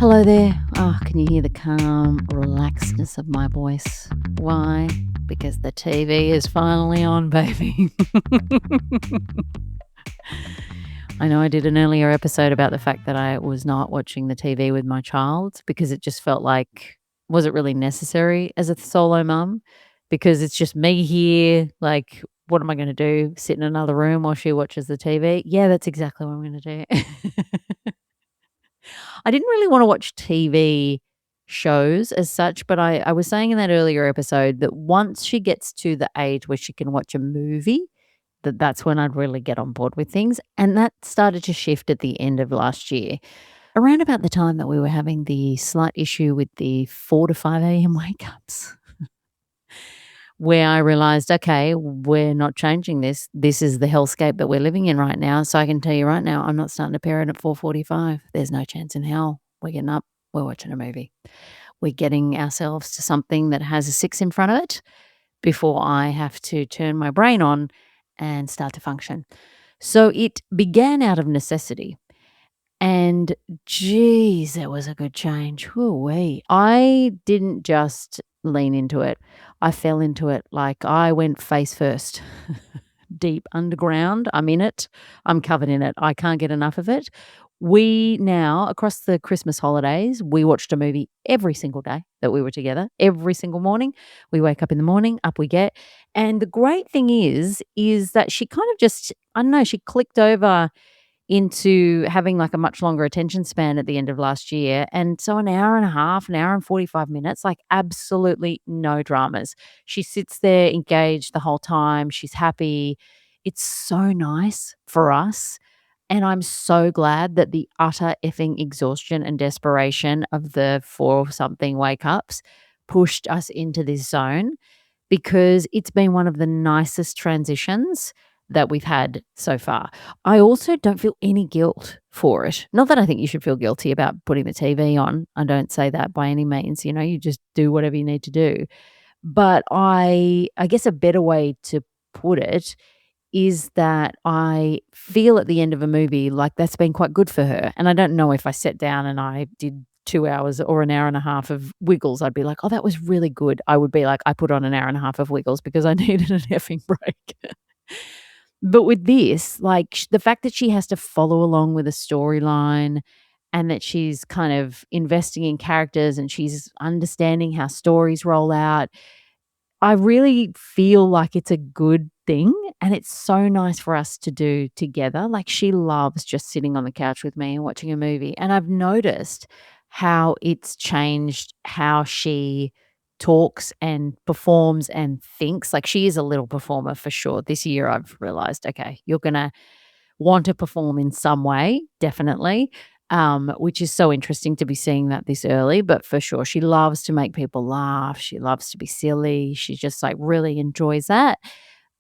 Hello there. Oh, can you hear the calm, relaxedness of my voice? Why? Because the TV is finally on, baby. I know I did an earlier episode about the fact that I was not watching the TV with my child because it just felt like, was it really necessary as a solo mum? Because it's just me here. Like, what am I going to do? Sit in another room while she watches the TV? Yeah, that's exactly what I'm going to do. I didn't really wanna watch TV shows as such, but I was saying in that earlier episode that once she gets to the age where she can watch a movie, that's when I'd really get on board with things, and that started to shift at the end of last year. Around about the time that we were having the slight issue with the 4 to 5 a.m. wake-ups, where I realized, "Okay, we're not changing this. This is the hellscape that we're living in right now, so I can tell you right now, I'm not starting to parent at 4:45. There's no chance in hell. We're getting up, we're watching a movie. We're getting ourselves to something that has a 6 in front of it before I have to turn my brain on and start to function." So it began out of necessity. And geez, it was a good change. Whoo-wee. I didn't just lean into it. I fell into it like I went face first. Deep underground. I'm in it. I'm covered in it. I can't get enough of it. We now, across the Christmas holidays, we watched a movie every single day that we were together. Every single morning. We wake up in the morning, up we get. And the great thing is that she kind of just, I don't know, she clicked over into having, like, a much longer attention span at the end of last year, and so an hour and a half, an hour and 45 minutes, like, absolutely no dramas. She sits there engaged the whole time, she's happy. It's so nice for us, and I'm so glad that the utter effing exhaustion and desperation of the 4 something wake-ups pushed us into this zone because it's been one of the nicest transitions that we've had so far. I also don't feel any guilt for it. Not that I think you should feel guilty about putting the TV on. I don't say that by any means, you just do whatever you need to do. But I guess a better way to put it is that I feel at the end of a movie like that's been quite good for her. And I don't know if I sat down and I did 2 hours or an hour and a half of Wiggles, I'd be like, "Oh, that was really good." I would be like, "I put on an hour and a half of Wiggles because I needed an effing break." But with this, like, the fact that she has to follow along with a storyline and that she's kind of investing in characters and she's understanding how stories roll out, I really feel like it's a good thing, and it's so nice for us to do together. Like, she loves just sitting on the couch with me and watching a movie, and I've noticed how it's changed how she talks and performs and thinks. Like, she is a little performer for sure. This year, I've realized, okay, you're gonna want to perform in some way, definitely, which is so interesting to be seeing that this early. But for sure, she loves to make people laugh. She loves to be silly. She just like really enjoys that.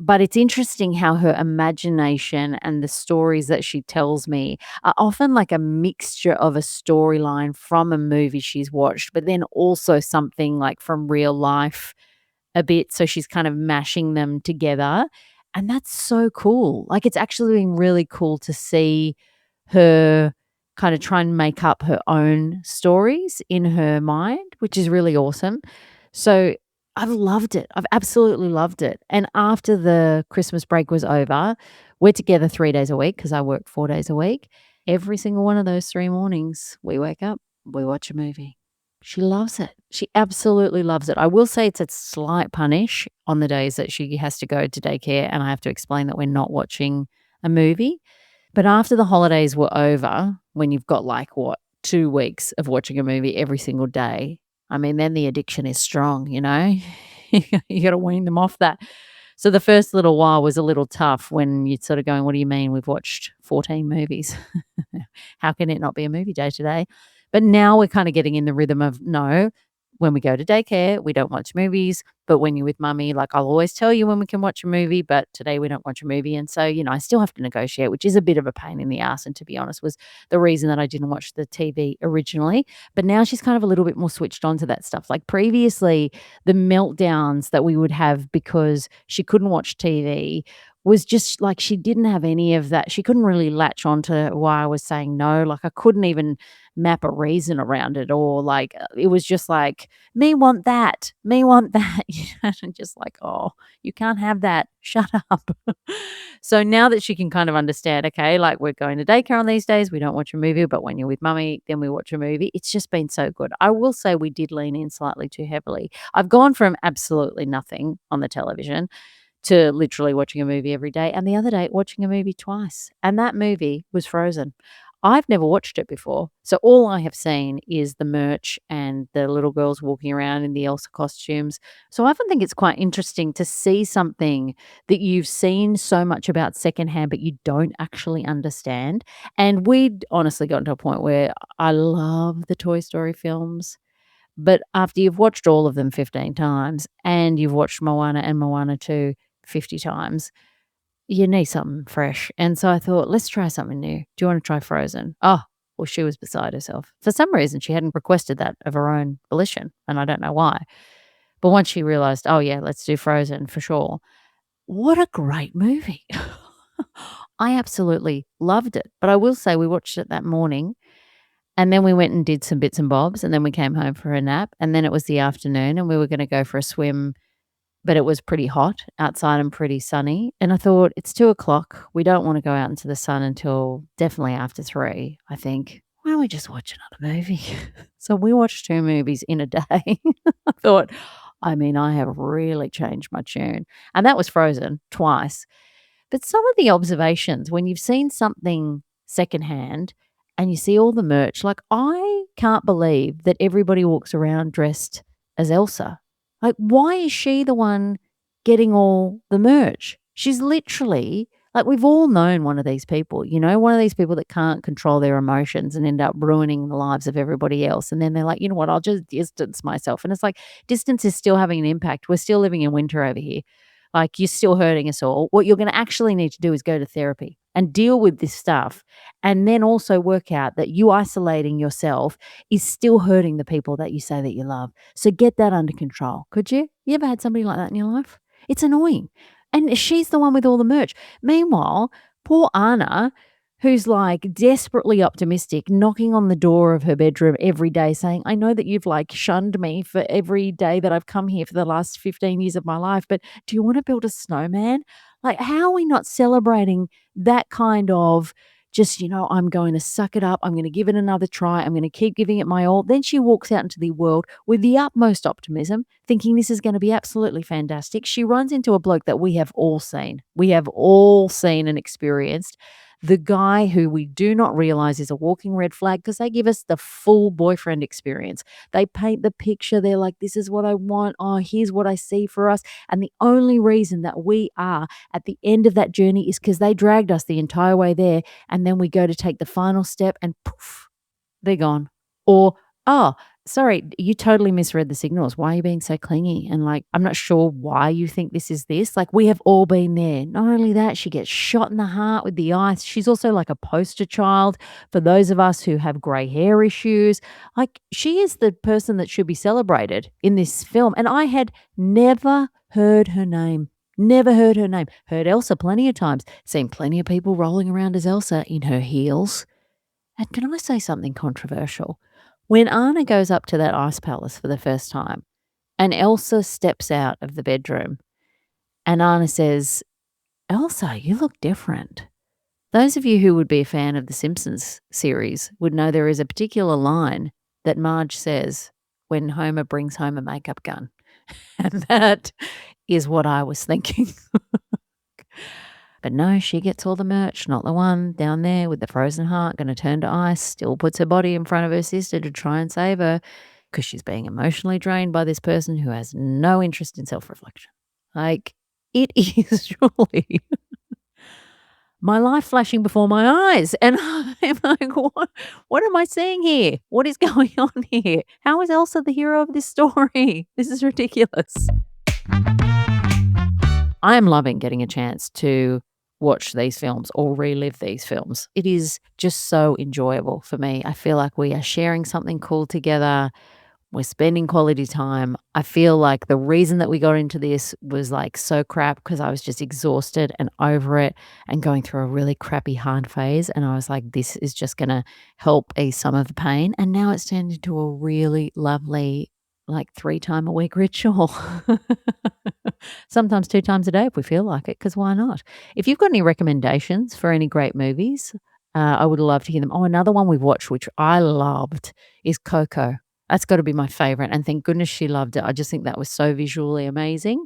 But it's interesting how her imagination and the stories that she tells me are often like a mixture of a storyline from a movie she's watched, but then also something like from real life a bit, so she's kind of mashing them together, and that's so cool. Like, it's actually been really cool to see her kinda try and make up her own stories in her mind, which is really awesome. So, I've loved it. I've absolutely loved it, and after the Christmas break was over, we're together 3 days a week because I work 4 days a week. Every single one of those 3 mornings, we wake up, we watch a movie. She loves it. She absolutely loves it. I will say it's a slight punish on the days that she has to go to daycare and I have to explain that we're not watching a movie. But after the holidays were over, when you've got like, what, 2 weeks of watching a movie every single day, I mean, then the addiction is strong, you know? You gotta wean them off that. So the first little while was a little tough when you're sort of going, "What do you mean we've watched 14 movies? How can it not be a movie day today?" But now we're kinda getting in the rhythm of, no, when we go to daycare, we don't watch movies, but when you're with mummy, like, I'll always tell you when we can watch a movie, but today we don't watch a movie, and so, I still have to negotiate, which is a bit of a pain in the ass, and to be honest, was the reason that I didn't watch the TV originally. But now she's kind of a little bit more switched on to that stuff. Like, previously, the meltdowns that we would have because she couldn't watch TV was just like she didn't have any of that. She couldn't really latch onto why I was saying no. Like I couldn't even map a reason around it, or like it was just like, me want that, me want that. And just like, oh, you can't have that. Shut up. So now that she can kind of understand, okay, like we're going to daycare on these days, we don't watch a movie, but when you're with mummy, then we watch a movie. It's just been so good. I will say we did lean in slightly too heavily. I've gone from absolutely nothing on the television to literally watching a movie every day, and the other day watching a movie twice, and that movie was Frozen. I've never watched it before, so all I have seen is the merch and the little girls walking around in the Elsa costumes. So I often think it's quite interesting to see something that you've seen so much about secondhand, but you don't actually understand. And we'd honestly gotten to a point where I love the Toy Story films, but after you've watched all of them 15 times and you've watched Moana and Moana 2 50 times, you need something fresh. And so I thought, let's try something new. Do you want to try Frozen? Oh, well, she was beside herself. For some reason, she hadn't requested that of her own volition, and I don't know why. But once she realized, oh, yeah, let's do Frozen for sure. What a great movie. I absolutely loved it. But I will say, we watched it that morning, and then we went and did some bits and bobs, and then we came home for a nap, and then it was the afternoon, and we were going to go for a swim, but it was pretty hot outside and pretty sunny. And I thought, it's 2 o'clock. We don't want to go out into the sun until definitely after 3, I think. Why don't we just watch another movie? So we watched 2 movies in a day. I thought, I mean, I have really changed my tune. And that was Frozen twice. But some of the observations, when you've seen something secondhand and you see all the merch, like I can't believe that everybody walks around dressed as Elsa. Like, why is she the one getting all the merch? She's literally like, we've all known one of these people, one of these people that can't control their emotions and end up ruining the lives of everybody else. And then they're like, you know what, I'll just distance myself. And it's like, distance is still having an impact. We're still living in winter over here. Like, you're still hurting us all. What you're going to actually need to do is go to therapy and deal with this stuff. And then also work out that you isolating yourself is still hurting the people that you say that you love. So get that under control. Could you? You ever had somebody like that in your life? It's annoying. And she's the one with all the merch. Meanwhile, poor Anna, who's like desperately optimistic, knocking on the door of her bedroom every day saying, I know that you've like shunned me for every day that I've come here for the last 15 years of my life, but do you want to build a snowman? Like, how are we not celebrating that kind of just, I'm going to suck it up. I'm going to give it another try. I'm going to keep giving it my all. Then she walks out into the world with the utmost optimism, thinking this is going to be absolutely fantastic. She runs into a bloke that we have all seen. We have all seen and experienced. The guy who we do not realize is a walking red flag because they give us the full boyfriend experience. They paint the picture. They're like, this is what I want. Oh, here's what I see for us. And the only reason that we are at the end of that journey is because they dragged us the entire way there. And then we go to take the final step and poof, they're gone. Or, oh, sorry, you totally misread the signals. Why are you being so clingy? And like, I'm not sure why you think this is this. Like, we have all been there. Not only that, she gets shot in the heart with the ice. She's also like a poster child for those of us who have gray hair issues. Like, she is the person that should be celebrated in this film. And I had never heard her name. Never heard her name. Heard Elsa plenty of times. Seen plenty of people rolling around as Elsa in her heels. And can I say something controversial? When Anna goes up to that ice palace for the first time and Elsa steps out of the bedroom and Anna says, Elsa, you look different. Those of you who would be a fan of the Simpsons series would know there is a particular line that Marge says when Homer brings home a makeup gun. And that is what I was thinking. But no, she gets all the merch, not the one down there with the frozen heart, going to turn to ice, still puts her body in front of her sister to try and save her because she's being emotionally drained by this person who has no interest in self-reflection. Like, it is truly my life flashing before my eyes. And I'm like, what am I seeing here? What is going on here? How is Elsa the hero of this story? This is ridiculous. I am loving getting a chance to watch these films or relive these films. It is just so enjoyable for me. I feel like we are sharing something cool together. We're spending quality time. I feel like the reason that we got into this was, like, so crap because I was just exhausted and over it and going through a really crappy hard phase, and I was like, "This is just gonna help ease some of the pain," and now it's turned into a really lovely, like, 3-time-a-week ritual. Sometimes 2 times a day if we feel like it, because why not? If you've got any recommendations for any great movies, I would love to hear them. Oh, another one we've watched, which I loved, is Coco. That's gotta be my favorite, and thank goodness she loved it. I just think that was so visually amazing.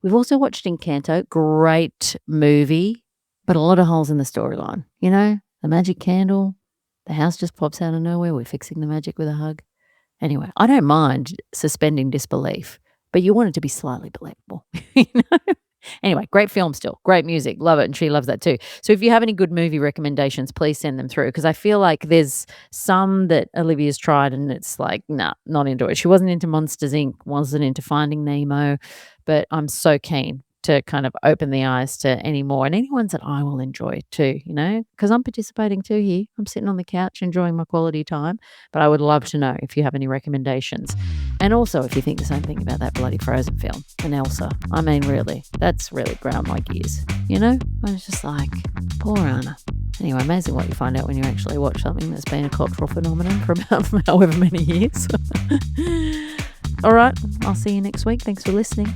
We've also watched Encanto, great movie, but a lot of holes in the storyline, you know? The magic candle, the house just pops out of nowhere, we're fixing the magic with a hug. Anyway, I don't mind suspending disbelief, but you want it to be slightly believable, you know? Anyway, great film still, great music, love it, and she loves that too. So if you have any good movie recommendations, please send them through because I feel like there's some that Olivia's tried and it's like, nah, not into it. She wasn't into Monsters Inc., wasn't into Finding Nemo, but I'm so keen to kind of open the eyes to any more and any ones that I will enjoy too, you know, because I'm participating too here. I'm sitting on the couch enjoying my quality time, but I would love to know if you have any recommendations. And also if you think the same thing about that bloody Frozen film and Elsa. I mean, really, that's really ground my gears, you know? I was just like, poor Anna. Anyway, amazing what you find out when you actually watch something that's been a cultural phenomenon for about however many years. All right, I'll see you next week. Thanks for listening.